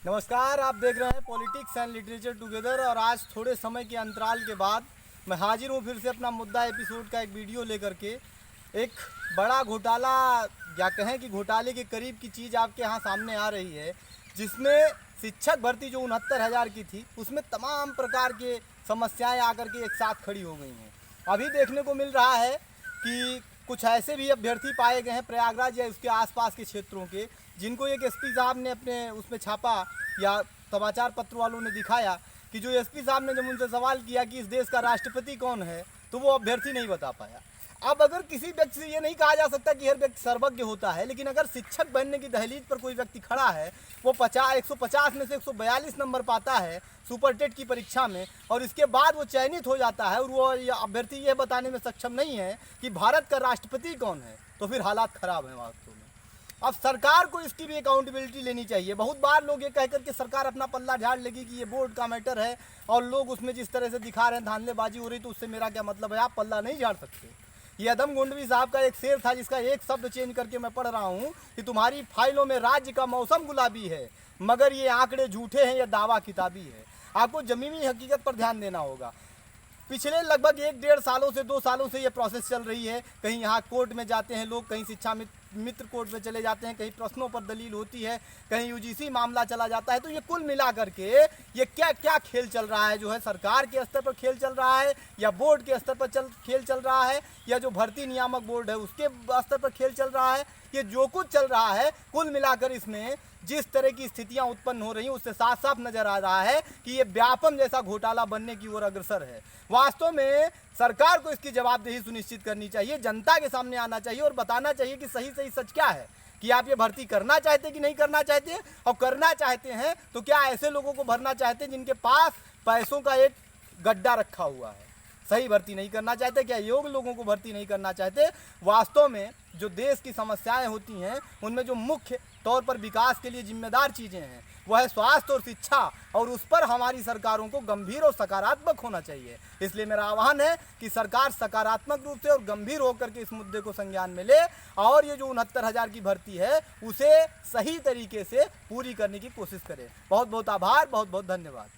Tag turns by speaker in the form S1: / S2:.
S1: नमस्कार, आप देख रहे हैं पॉलिटिक्स एंड लिटरेचर टुगेदर। और आज थोड़े समय के अंतराल के बाद मैं हाजिर हूँ फिर से अपना मुद्दा एपिसोड का एक वीडियो लेकर के। एक बड़ा घोटाला या कहें कि घोटाले के करीब की चीज़ आपके यहाँ सामने आ रही है, जिसमें शिक्षक भर्ती जो 69,000 की थी उसमें तमाम प्रकार के समस्याएं आकर के एक साथ खड़ी हो गई हैं। अभी देखने को मिल रहा है कि कुछ ऐसे भी अभ्यर्थी पाए गए हैं प्रयागराज या उसके आसपास के क्षेत्रों के, जिनको एक एसपी साहब ने अपने उसमें छापा या समाचार पत्र वालों ने दिखाया कि जो एसपी साहब ने जब उनसे सवाल किया कि इस देश का राष्ट्रपति कौन है तो वो अभ्यर्थी नहीं बता पाया। अब अगर किसी व्यक्ति से ये नहीं कहा जा सकता कि हर व्यक्ति सर्वज्ञ होता है, लेकिन अगर शिक्षक बनने की दहलीज पर कोई व्यक्ति खड़ा है, वो 150 में से 142 नंबर पाता है सुपर टेट की परीक्षा में, और इसके बाद वो चयनित हो जाता है और वो अभ्यर्थी ये बताने में सक्षम नहीं है कि भारत का राष्ट्रपति कौन है, तो फिर हालात खराब हैं वास्तव में। अब सरकार को इसकी भी अकाउंटेबिलिटी लेनी चाहिए। बहुत बार लोग ये कहकर के सरकार अपना पल्ला झाड़ लेगी कि ये बोर्ड का मैटर है, और लोग उसमें जिस तरह से दिखा रहे हैं धांधलेबाजी हो रही, तो उससे मेरा क्या मतलब है। आप पल्ला नहीं झाड़ सकते। ये अदम गोंडवी साहब का एक शेर था जिसका एक शब्द चेंज करके मैं पढ़ रहा हूँ कि तुम्हारी फाइलों में राज्य का मौसम गुलाबी है, मगर ये आंकड़े झूठे हैं, ये दावा किताबी है। आपको जमीनी हकीकत पर ध्यान देना होगा। पिछले लगभग 1-1.5 सालों से 2 सालों से ये प्रोसेस चल रही है। कहीं यहाँ कोर्ट में जाते हैं लोग, कहीं शिक्षा मित्र कोर्ट में चले जाते हैं, कहीं प्रश्नों पर दलील होती है, कहीं यूजीसी मामला चला जाता है। तो ये कुल मिला करके ये क्या क्या खेल चल रहा है, जो है सरकार के स्तर पर खेल चल रहा है या बोर्ड के स्तर पर खेल चल रहा है, या जो भर्ती नियामक बोर्ड है उसके स्तर पर खेल चल रहा है। ये जो कुछ चल रहा है कुल मिलाकर इसमें जिस तरह की स्थितियां उत्पन्न हो रही हैं उससे साफ साफ नजर आ रहा है कि ये व्यापम जैसा घोटाला बनने की ओर अग्रसर है। वास्तव में सरकार को इसकी जवाबदेही सुनिश्चित करनी चाहिए, जनता के सामने आना चाहिए और बताना चाहिए कि सही सही सच क्या है, कि आप ये भर्ती करना चाहते हैं कि नहीं करना चाहते हैं, और करना चाहते हैं तो क्या ऐसे लोगों को भरना चाहते हैं जिनके पास पैसों का एक गड्ढा रखा हुआ है। सही भर्ती नहीं करना चाहते, क्या योग्य लोगों को भर्ती नहीं करना चाहते। वास्तव में जो देश की समस्याएं होती हैं उनमें जो मुख्य तौर पर विकास के लिए जिम्मेदार चीज़ें हैं वह है स्वास्थ्य और शिक्षा, और उस पर हमारी सरकारों को गंभीर और सकारात्मक होना चाहिए। इसलिए मेरा आह्वान है कि सरकार सकारात्मक रूप से और गंभीर होकर के इस मुद्दे को संज्ञान में ले, और ये जो 69,000 की भर्ती है उसे सही तरीके से पूरी करने की कोशिश करे। बहुत बहुत आभार, बहुत बहुत धन्यवाद।